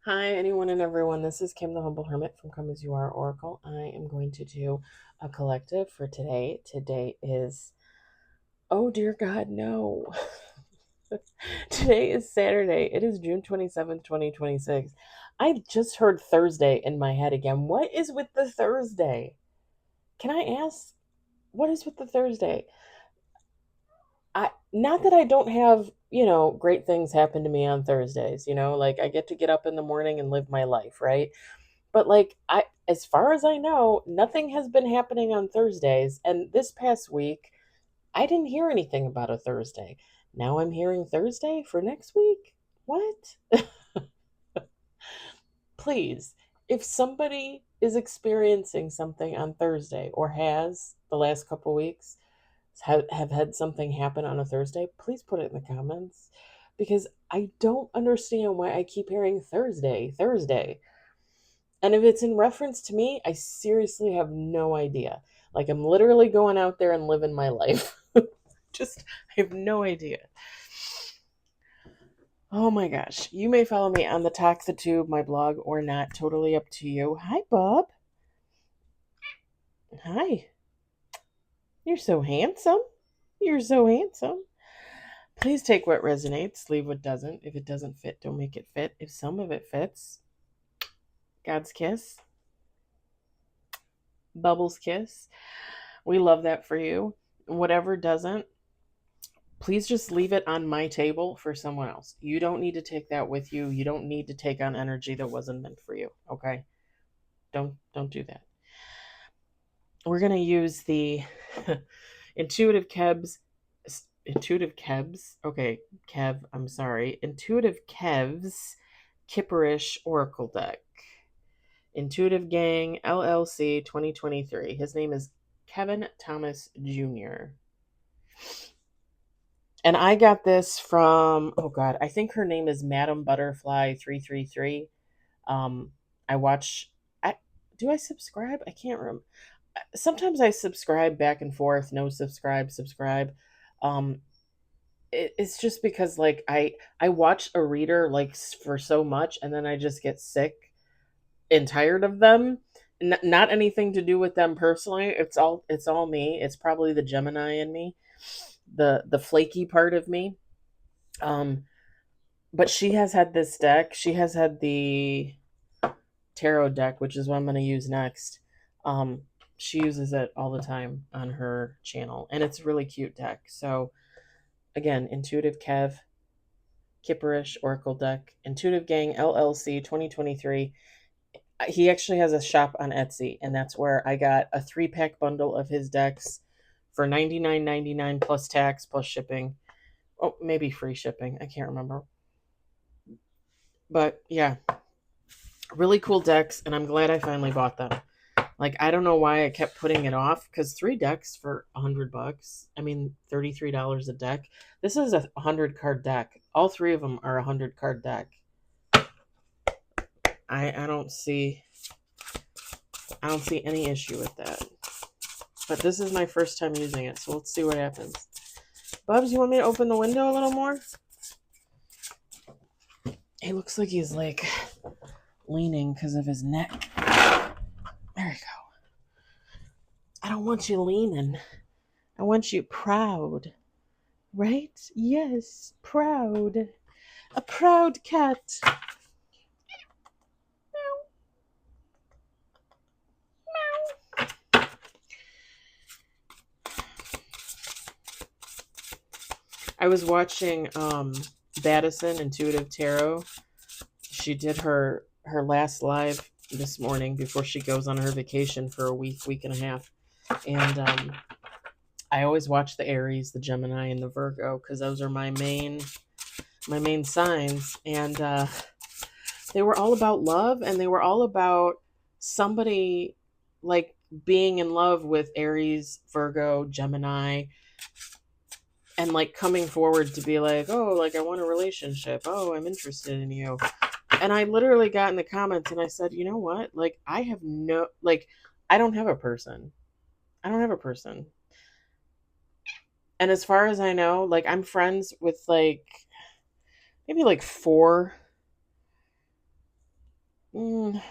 Hi, anyone and everyone. This is Kim, the Humble Hermit from Come As You Are Oracle. I am going to do a collective for today. Today is, oh dear God, no. Today is Saturday. It is June 27th, 2026. I just heard Thursday in my head again. What is with the Thursday? Can I ask, what is with the Thursday? Not that I don't have, great things happen to me on Thursdays, like I get to get up in the morning and live my life, right? But like as far as I know, nothing has been happening on Thursdays. And this past week, I didn't hear anything about a Thursday. Now I'm hearing Thursday for next week. What? Please, if somebody is experiencing something on Thursday or has the last couple weeks, have had something happen on a Thursday, please put it in the comments because I don't understand why I keep hearing Thursday, Thursday. And if it's in reference to me, I seriously have no idea. Like I'm literally going out there and living my life. Just, I have no idea. Oh my gosh. You may follow me on the Talk the Tube, my blog, or not. Totally up to you. Hi, Bob. Hi. You're so handsome. You're so handsome. Please take what resonates, leave what doesn't. If it doesn't fit, don't make it fit. If some of it fits, God's kiss, Bubbles kiss. We love that for you. Whatever doesn't, please just leave it on my table for someone else. You don't need to take that with you. You don't need to take on energy that wasn't meant for you. Okay? Don't do that. We're gonna use the intuitive Kebs. Okay, Kev, I'm sorry. Intuitive Kev's Kipperish Oracle deck. Intuitive Gang LLC 2023. His name is Kevin Thomas Jr. And I got this from, oh God, I think her name is Madam Butterfly 333. Um, I watch, I, do I subscribe? I can't remember. Sometimes I subscribe back and forth, no subscribe, subscribe. Um, it's just because like I watch a reader like for so much and then I just get sick and tired of them. Not anything to do with them personally. It's all me. It's probably the Gemini in me, the flaky part of me. Um, but she has had this deck. She has had the tarot deck, which is what I'm going to use next. Um, she uses it all the time on her channel, and it's a really cute deck. So again, Intuitive Kev, Kipperish Oracle deck, Intuitive Gang LLC 2023. He actually has a shop on Etsy, and that's where I got a 3-pack bundle of his decks for $99.99 plus tax plus shipping. Oh, maybe free shipping. I can't remember. But yeah, really cool decks, and I'm glad I finally bought them. Like I don't know why I kept putting it off because 3 decks for $100. I mean, $33 a deck. This is a 100 card deck. All 3 of them are a 100 card deck. I don't see any issue with that. But this is my first time using it, so let's see what happens. Bubs, you want me to open the window a little more? He looks like he's like leaning because of his neck. There you go. I don't want you leaning. I want you proud. Right? Yes, proud. A proud cat. I was watching Baddison Intuitive Tarot. She did her last live this morning before she goes on her vacation for a week and a half. And I always watch the Aries, the Gemini, and the Virgo because those are my main signs. And they were all about love, and they were all about somebody like being in love with Aries, Virgo, Gemini, and like coming forward to be like, oh, like I want a relationship. Oh, I'm interested in you. And I literally got in the comments and I said, you know what? Like I have no, like I don't have a person. I don't have a person. And as far as I know, like I'm friends with like maybe like 4 mm,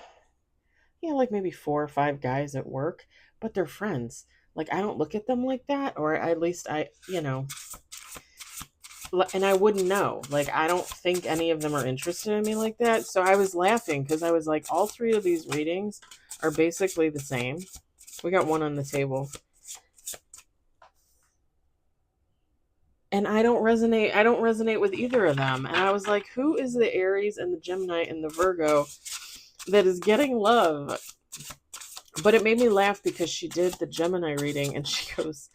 yeah, like maybe 4 or 5 guys at work, but they're friends. Like I don't look at them like that, or at least and I wouldn't know. Like I don't think any of them are interested in me like that. So I was laughing because I was like, all 3 of these readings are basically the same. We got one on the table. And I don't resonate with either of them. And I was like, who is the Aries and the Gemini and the Virgo that is getting love? But it made me laugh because she did the Gemini reading and she goes,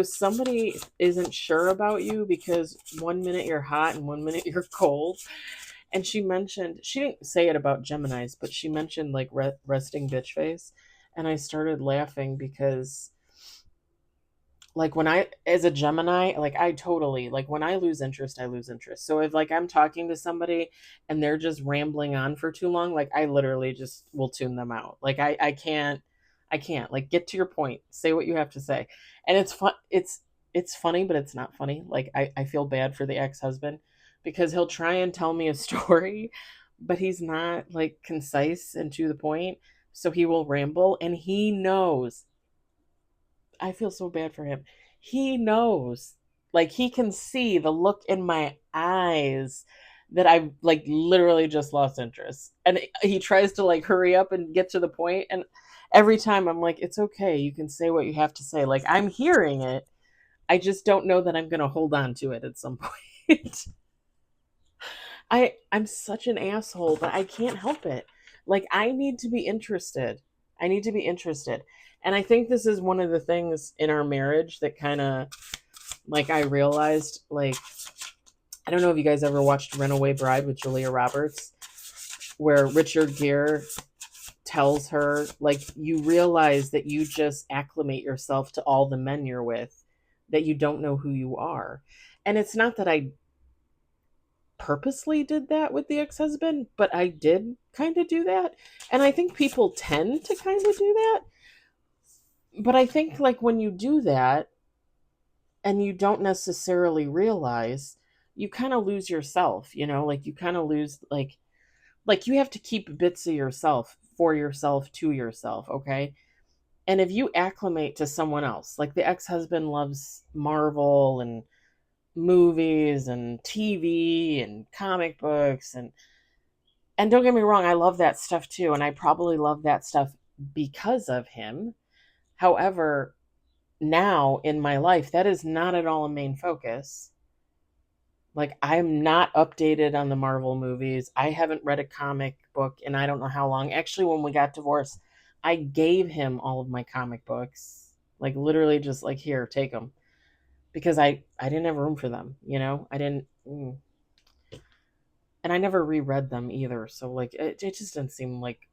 somebody isn't sure about you because 1 minute you're hot and 1 minute you're cold. And she didn't say it about Geminis, but she mentioned like resting bitch face. And I started laughing because like when I, as a Gemini, like I totally, like when I lose interest, I lose interest. So if like I'm talking to somebody and they're just rambling on for too long, like I literally just will tune them out. Like I can't like get to your point, say what you have to say. And it's fun. It's funny, but it's not funny. Like I feel bad for the ex-husband because he'll try and tell me a story, but he's not like concise and to the point. So he will ramble and he knows. I feel so bad for him. He knows. Like he can see the look in my eyes that I like literally just lost interest. And he tries to like hurry up and get to the point, and every time I'm like, it's okay. You can say what you have to say. Like I'm hearing it. I just don't know that I'm going to hold on to it at some point. I'm such an asshole, but I can't help it. Like I need to be interested. I need to be interested. And I think this is one of the things in our marriage that kind of like I realized like I don't know if you guys ever watched Runaway Bride with Julia Roberts where Richard Gere tells her like you realize that you just acclimate yourself to all the men you're with, that you don't know who you are. And it's not that I purposely did that with the ex-husband, but I did kind of do that. And I think people tend to kind of do that. But I think like when you do that and you don't necessarily realize, you kind of lose yourself, like you kind of lose like you have to keep bits of yourself for yourself to yourself, okay? And if you acclimate to someone else, like the ex-husband loves Marvel and movies and TV and comic books and don't get me wrong, I love that stuff too, and I probably love that stuff because of him. However, now in my life, that is not at all a main focus. Like, I'm not updated on the Marvel movies. I haven't read a comic book in I don't know how long. Actually, when we got divorced, I gave him all of my comic books. Like, literally just like, here, take them. Because I didn't have room for them, I didn't. And I never reread them either. So, like, it just didn't seem like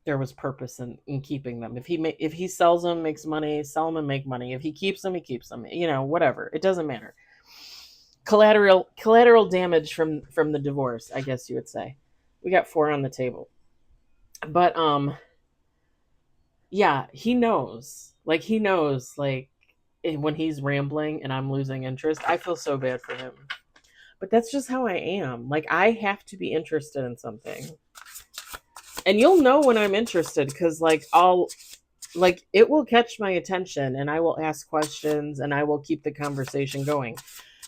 there was purpose in keeping them. If he sells them, makes money, sell them and make money. If he keeps them, he keeps them. Whatever. It doesn't matter. Collateral damage from the divorce, I guess you would say. We got 4 on the table. But yeah, he knows. Like he knows like when he's rambling and I'm losing interest. I feel so bad for him. But that's just how I am. Like I have to be interested in something. And you'll know when I'm interested because it will catch my attention and I will ask questions and I will keep the conversation going.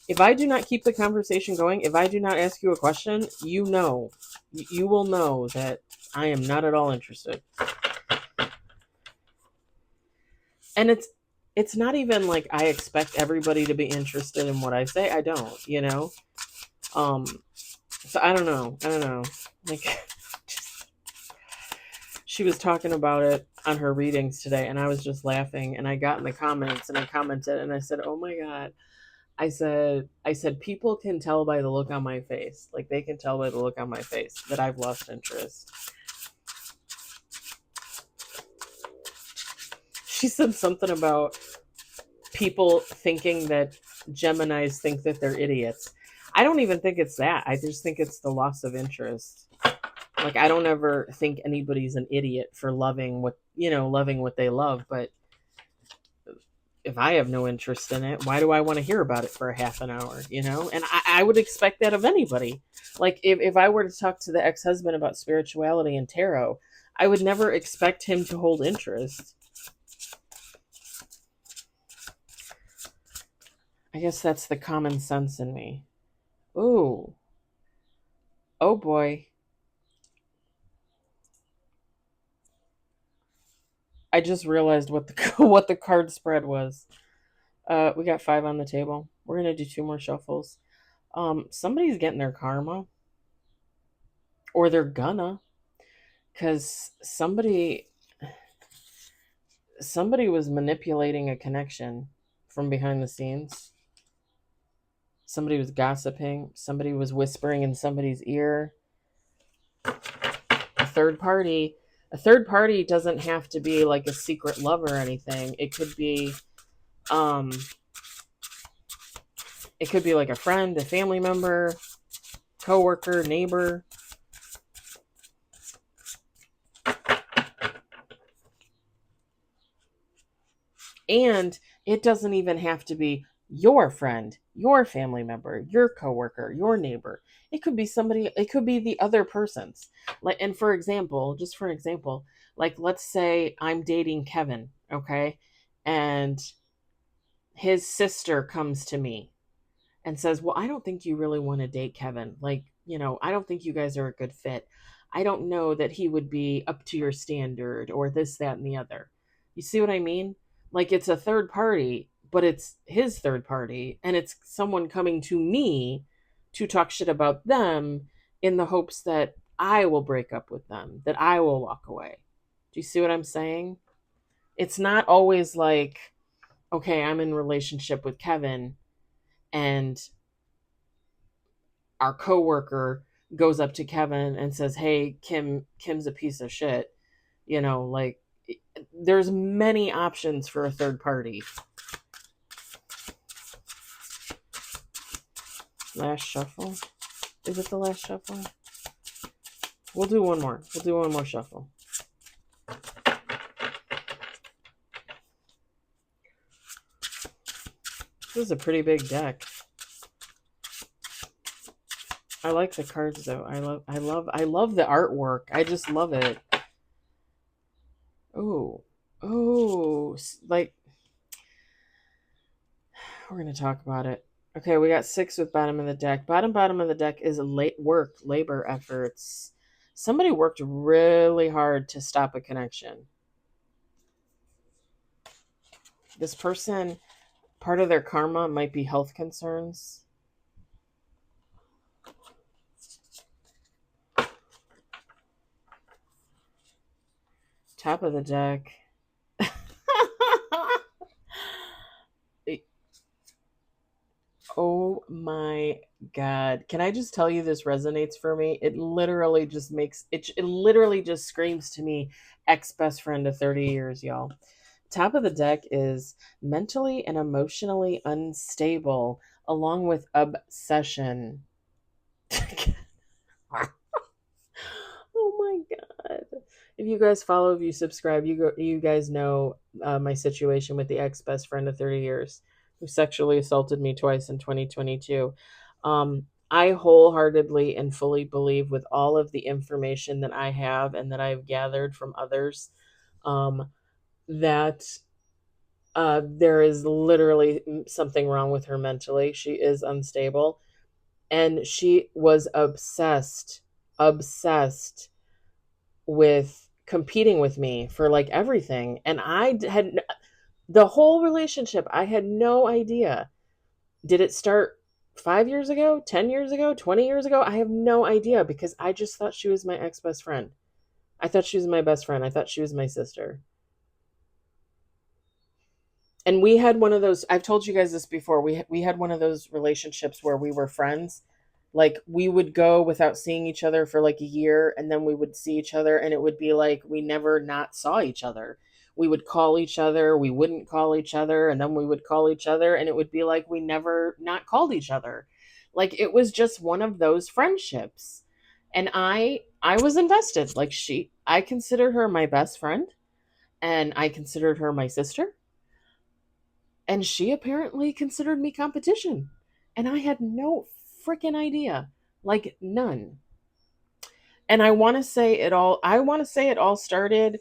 If I do not keep the conversation going, if I do not ask you a question, you will know that I am not at all interested. And it's not even like I expect everybody to be interested in what I say. I don't. So I don't know. Like she was talking about it on her readings today and I was just laughing and I got in the comments and I commented and I said, "Oh my god." I said people can tell by the look on my face. Like they can tell by the look on my face that I've lost interest. She said something about people thinking that Geminis think that they're idiots. I don't even think it's that. I just think it's the loss of interest. Like I don't ever think anybody's an idiot for loving what they love, but if I have no interest in it, why do I want to hear about it for a half an hour, you know? And I would expect that of anybody. Like if I were to talk to the ex-husband about spirituality and tarot, I would never expect him to hold interest. I guess that's the common sense in me. Ooh. Oh boy. I just realized what the what the card spread was. We got 5 on the table. We're gonna do 2 more shuffles. Somebody's getting their karma, or they're gonna, because somebody was manipulating a connection from behind the scenes. Somebody was gossiping. Somebody was whispering in somebody's ear. A third party. A third party doesn't have to be like a secret love or anything. Um it could be like a friend, a family member, coworker, neighbor. And it doesn't even have to be your friend, your family member, your coworker, your neighbor. It could be somebody, it could be the other person's. Like, and for example, just for an example, like let's say I'm dating Kevin, okay? And his sister comes to me and says, "Well, I don't think you really want to date Kevin. Like, I don't think you guys are a good fit. I don't know that he would be up to your standard or this, that, and the other." You see what I mean? Like, it's a third party, but it's his third party, and it's someone coming to me to talk shit about them in the hopes that I will break up with them, that I will walk away. Do you see what I'm saying? It's not always like, okay, I'm in a relationship with Kevin and our coworker goes up to Kevin and says, "Hey, Kim's a piece of shit." Like there's many options for a third party. Last shuffle. Is it the last shuffle? We'll do one more. We'll do one more shuffle. This is a pretty big deck. I like the cards though. I love the artwork. I just love it. Oh, like we're gonna talk about it. Okay, we got 6 with bottom of the deck. Bottom of the deck is labor efforts. Somebody worked really hard to stop a connection. This person, part of their karma might be health concerns. Top of the deck. Oh my God. Can I just tell you this resonates for me? It literally just screams to me ex-best friend of 30 years, y'all. Top of the deck is mentally and emotionally unstable along with obsession. Oh my God. If you guys follow, if you subscribe, you guys know my situation with the ex-best friend of 30 years who sexually assaulted me twice in 2022. I wholeheartedly and fully believe with all of the information that I have and that I've gathered from others, that there is literally something wrong with her mentally. She is unstable. And she was obsessed with competing with me for like everything. And I had the whole relationship, I had no idea. Did it start 5 years ago, 10 years ago, 20 years ago? I have no idea because I just thought she was my ex-best friend. I thought she was my best friend. I thought she was my sister. And we had one of those, I've told you guys this before. We had one of those relationships where we were friends. Like we would go without seeing each other for like a year, and then we would see each other, and it would be like we never not saw each other. We would call each other, we wouldn't call each other, and then we would call each other, and it would be like we never not called each other. Like it was just one of those friendships. And I was invested. Like I considered her my best friend, and I considered her my sister. And she apparently considered me competition. And I had no freaking idea. Like none. And I want to say it all started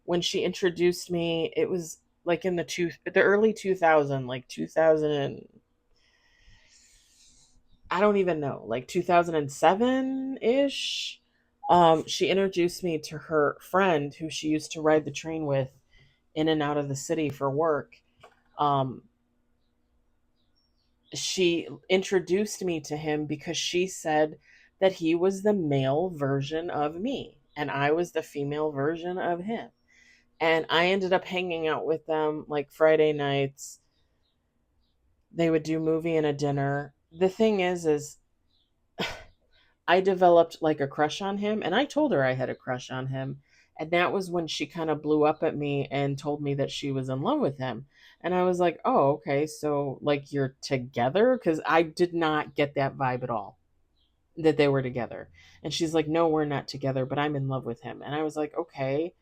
when she introduced me. It was like in the early 2000, like 2000 and I don't even know, like 2007-ish. She introduced me to her friend who she used to ride the train with in and out of the city for work. Um, she introduced me to him because she said that he was the male version of me and I was the female version of him. And I ended up hanging out with them like Friday nights. They would do movie and a dinner. The thing is I developed like a crush on him, and I told her I had a crush on him. And that was when she kind of blew up at me and told me that she was in love with him. And I was like, "Oh, okay. So like you're together?" Cuz I did not get that vibe at all that they were together. And she's like, "No, we're not together, but I'm in love with him." And I was like, "Okay,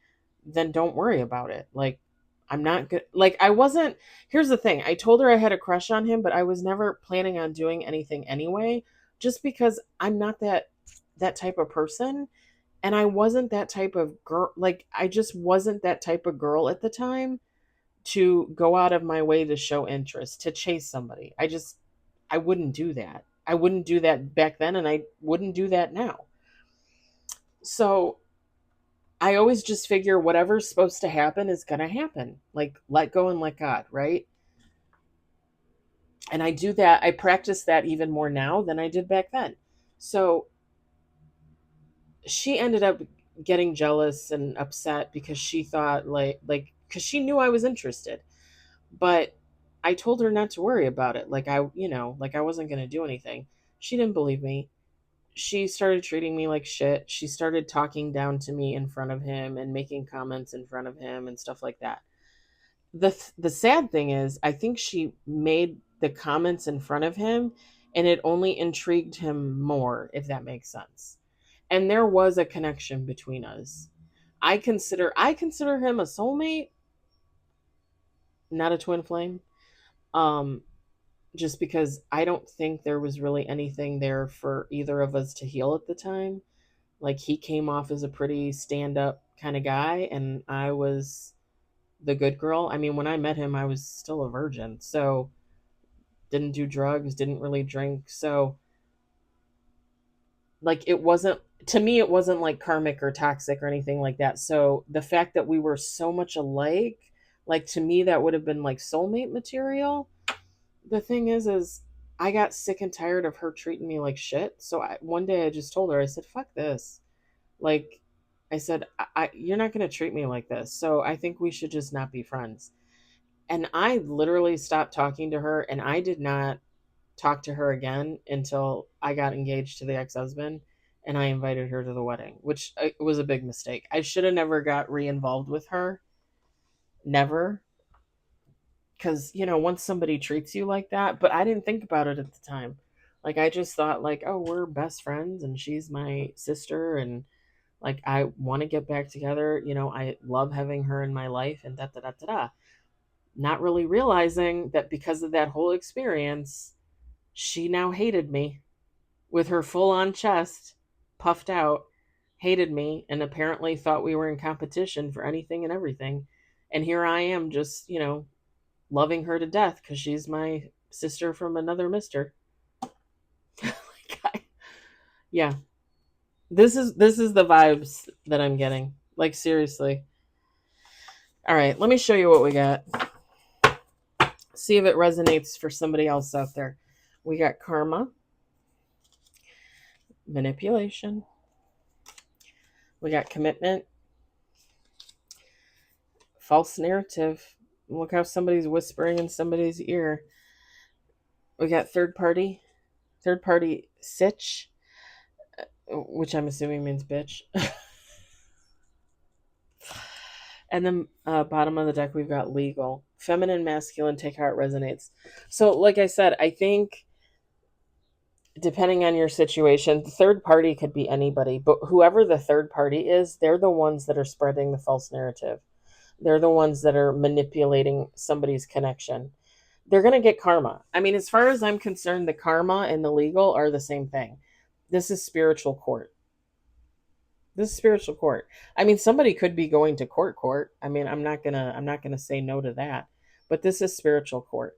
then don't worry about it." Like I'm not good. Like I wasn't Here's the thing. I told her I had a crush on him, but I was never planning on doing anything anyway, just because I'm not that type of person, and I wasn't that type of girl. Like I just wasn't that type of girl at the time to go out of my way to show interest, to chase somebody. I wouldn't do that. I wouldn't do that back then, and I wouldn't do that now. So I always just figure whatever's supposed to happen is going to happen. Like, let go and let God, right? And I do that. I practice that even more now than I did back then. So she ended up getting jealous and upset because she thought, because she knew I was interested. But I told her not to worry about it. Like I wasn't going to do anything. She didn't believe me. She started treating me like shit. She started talking down to me in front of him and making comments in front of him and stuff like that. The sad thing is, I think she made the comments in front of him and it only intrigued him more, if that makes sense. And there was a connection between us. I consider him a soulmate, not a twin flame. Um just because I don't think there was really anything there for either of us to heal at the time. Like he came off as a pretty stand up kind of guy, and I was the good girl. I mean, when I met him, I was still a virgin. So didn't do drugs, didn't really drink. So like it wasn't to me it wasn't like karmic or toxic or anything like that. So the fact that we were so much alike, like to me that would have been like soulmate material. The thing is I got sick and tired of her treating me like shit. So one day I just told her, I said, "Fuck this." Like I said, you're not going to treat me like this. So I think we should just not be friends. And I literally stopped talking to her, and I did not talk to her again until I got engaged to the ex-husband and I invited her to the wedding, which was a big mistake. I should have never got re-involved with her. Never. Because, once somebody treats you like that, but I didn't think about it at the time. Like, I just thought, like, oh, we're best friends and she's my sister and like I want to get back together. I love having her in my life and da da da da da. Not really realizing that because of that whole experience, she now hated me with her full on chest puffed out, hated me, and apparently thought we were in competition for anything and everything. And here I am just, loving her to death because she's my sister from another mister. Like, yeah, this is the vibes that I'm getting. Like seriously. All right, let me show you what we got. See if it resonates for somebody else out there. We got karma, manipulation. We got commitment, false narrative. Look how somebody's whispering in somebody's ear. We got third party sitch, which I'm assuming means bitch. And then bottom of the deck, we've got legal, feminine, masculine. Take how it resonates. So, like I said, I think depending on your situation, the third party could be anybody, but whoever the third party is, they're the ones that are spreading the false narrative. They're the ones that are manipulating somebody's connection. They're going to get karma. I mean, as far as I'm concerned, the karma and the legal are the same thing. This is spiritual court. This is spiritual court. I mean, somebody could be going to court. I mean, I'm not gonna say no to that. But this is spiritual court.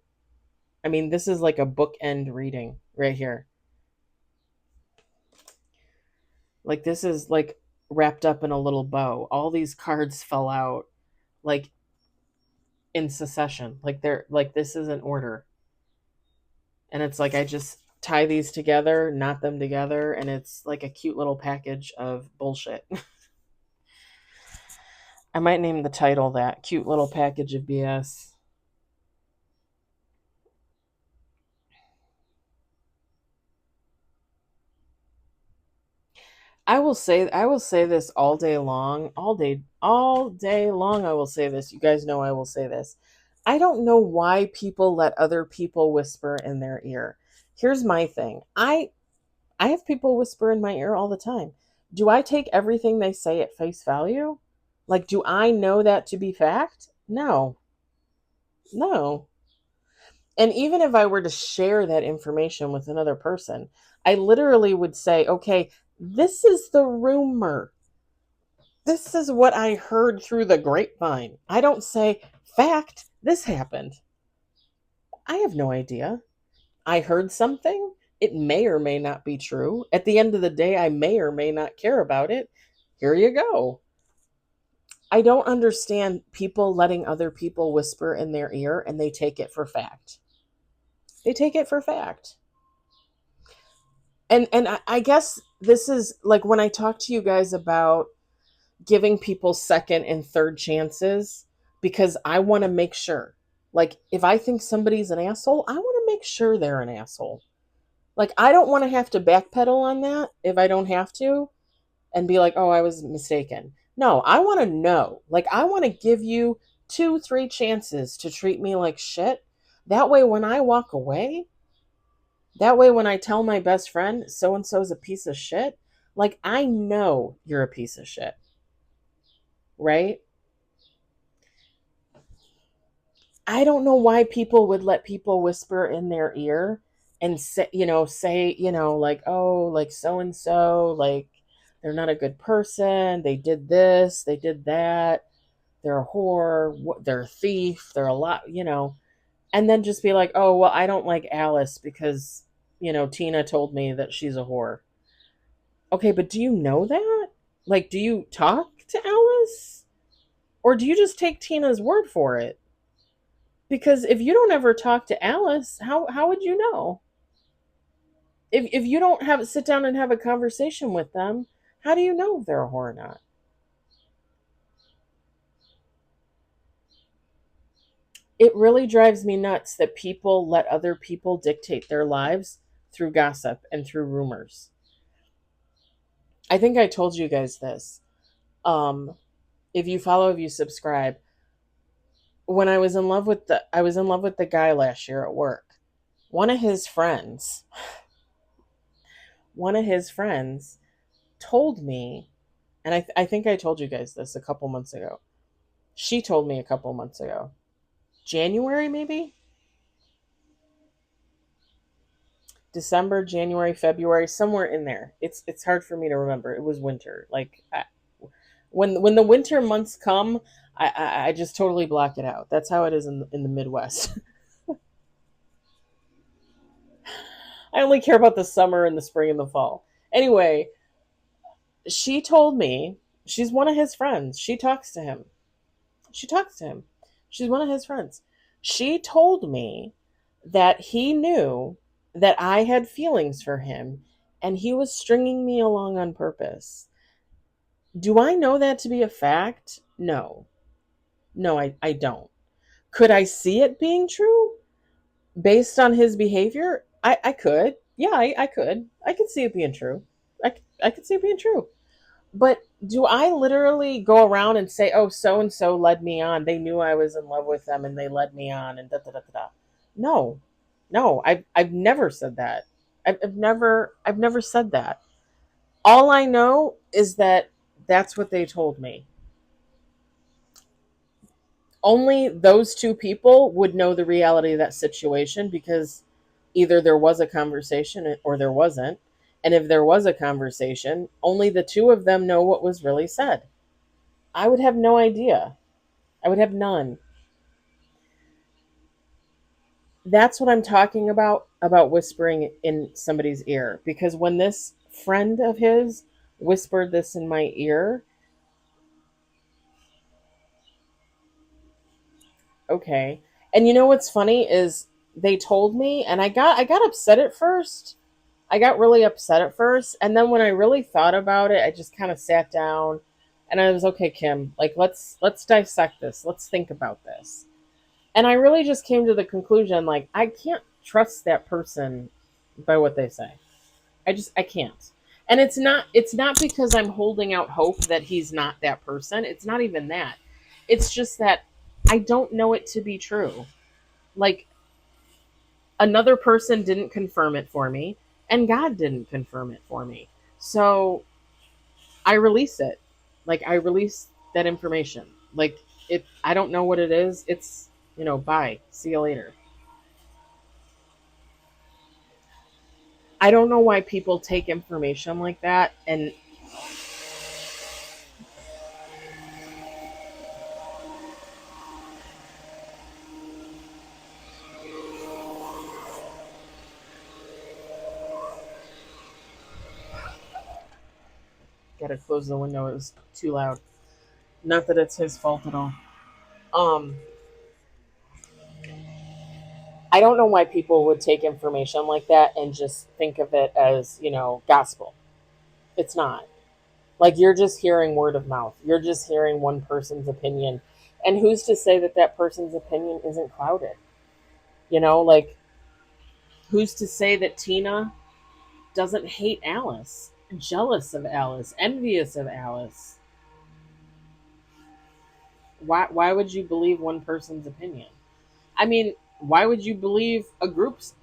I mean, this is like a bookend reading right here. Like this is like wrapped up in a little bow. All these cards fell out like in succession. Like they're like this is an order. And it's like I just tie these together, knot them together, and it's like a cute little package of bullshit. I might name the title that cute little package of BS. I will say this all day long, all day long I will say this. You guys know I will say this. I don't know why people let other people whisper in their ear. Here's my thing. I have people whisper in my ear all the time. Do I take everything they say at face value? Like do I know that to be fact? No. No. And even if I were to share that information with another person, I literally would say, okay, this is the rumor. This is what I heard through the grapevine. I don't say, fact, this happened. I have no idea. I heard something. It may or may not be true. At the end of the day, I may or may not care about it. Here you go. I don't understand people letting other people whisper in their ear and they take it for fact. They take it for fact. And I guess this is like when I talk to you guys about giving people second and third chances because I want to make sure. Like if I think somebody's an asshole, I want to make sure they're an asshole. Like I don't want to have to backpedal on that if I don't have to and be like, "Oh, I was mistaken." No, I want to know. Like I want to give you 2, 3 chances to treat me like shit. That way when I walk away, that way when I tell my best friend so and so's a piece of shit, like I know you're a piece of shit, right? I don't know why people would let people whisper in their ear and say, like, oh, like so and so, like they're not a good person. They did this, they did that. They're a whore. They're a thief. They're a lot. And then just be like, oh, well, I don't like Alice because, Tina told me that she's a whore. Okay, but do you know that? Like, do you talk to Alice? Or do you just take Tina's word for it? Because if you don't ever talk to Alice, how would you know? If you don't have sit down and have a conversation with them, how do you know if they're a whore or not? It really drives me nuts that people let other people dictate their lives through gossip and through rumors. I think I told you guys this. Um, if you follow, if you subscribe, when I was in love with the guy last year at work. One of his friends, one of his friends told me, and I think I told you guys this a couple months ago. She told me a couple months ago. January maybe? December, January, February, somewhere in there. It's hard for me to remember. It was winter. Like when the winter months come, I just totally block it out. That's how it is in the Midwest. I only care about the summer and the spring and the fall. Anyway, she told me she's one of his friends. She talks to him. She talks to him. She's one of his friends. She told me that he knew that I had feelings for him and he was stringing me along on purpose. Do I know that to be a fact? No. No, I don't. Could I see it being true based on his behavior? I could. Yeah, I could. I could see it being true. I could see it being true. But do I literally go around and say, "Oh, so and so led me on. They knew I was in love with them, and they led me on," and da da da da da? No, no. I've never said that. I've never said that. All I know is that that's what they told me. Only those two people would know the reality of that situation, because either there was a conversation or there wasn't. And if there was a conversation, only the two of them know what was really said. I would have no idea. I would have none. That's what I'm talking about whispering in somebody's ear. Because when this friend of his whispered this in my ear, okay. And you know what's funny is they told me, and I got upset at first. I got really upset at first, and then when I really thought about it, I just kind of sat down and I was okay, Kim, like let's dissect this. Let's think about this. And I really just came to the conclusion, like, I can't trust that person by what they say. I can't. And it's not because I'm holding out hope that he's not that person. It's not even that. It's just that I don't know it to be true. Like, another person didn't confirm it for me, and God didn't confirm it for me. So I release it. Like, I release that information. Like, it I don't know what it is. It's, bye. See you later. I don't know why people take information like that and gotta close the window. It was too loud. Not that it's his fault at all. Um, I don't know why people would take information like that and just think of it as, gospel. It's not. Like, you're just hearing word of mouth. You're just hearing one person's opinion. And who's to say that that person's opinion isn't clouded? Like, who's to say that Tina doesn't hate Alice, jealous of Alice, envious of Alice? Why would you believe one person's opinion? I mean, why would you believe a group's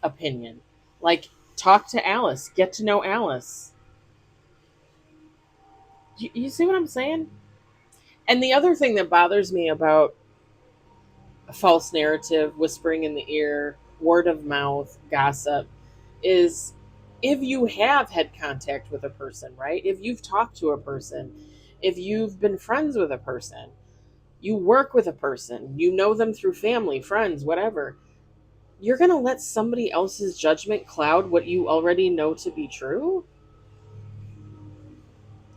opinion? Like, talk to Alice, get to know Alice. You see what I'm saying? And the other thing that bothers me about a false narrative, whispering in the ear, word of mouth, gossip, is if you have had contact with a person, right? If you've talked to a person, if you've been friends with a person, you work with a person, you know them through family, friends, whatever, you're going to let somebody else's judgment cloud what you already know to be true?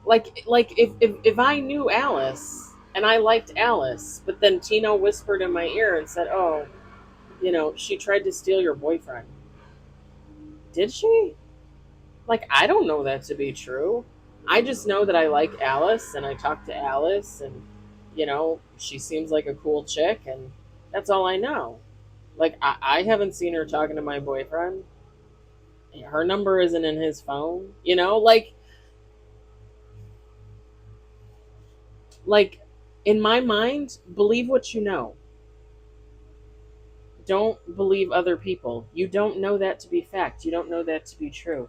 Like if I knew Alice and I liked Alice, but then Tino whispered in my ear and said, "Oh, she tried to steal your boyfriend." Did she? Like, I don't know that to be true. I just know that I like Alice and I talk to Alice, and she seems like a cool chick, and that's all I know. Like, I haven't seen her talking to my boyfriend. Her number isn't in his phone. Like, in my mind, believe what you know. Don't believe other people. You don't know that to be fact. You don't know that to be true.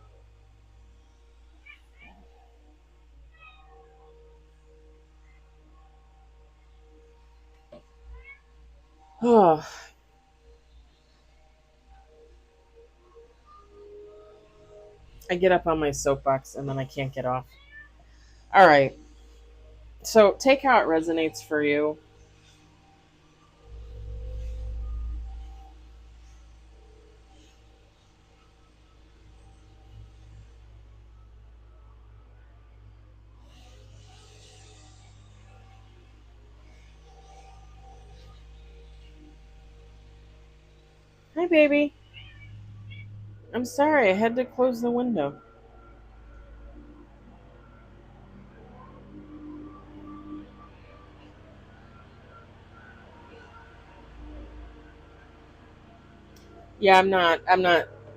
Oh, I get up on my soapbox and then I can't get off. All right. So take how it resonates for you. Hi, baby. I'm sorry. I had to close the window. Yeah, I'm not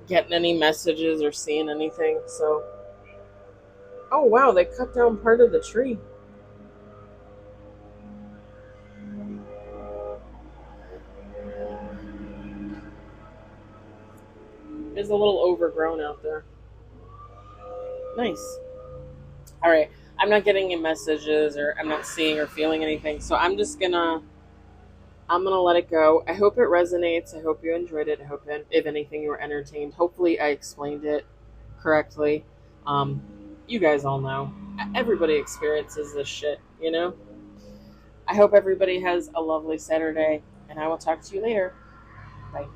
getting any messages or seeing anything. So, oh wow, they cut down part of the tree. It's a little overgrown out there. Nice. All right. I'm not getting any messages, or I'm not seeing or feeling anything. So I'm just gonna I'm gonna let it go. I hope it resonates. I hope you enjoyed it. I hope, if anything, you were entertained. Hopefully, I explained it correctly. Um, you guys all know everybody experiences this shit. You know. I hope everybody has a lovely Saturday, and I will talk to you later. Bye.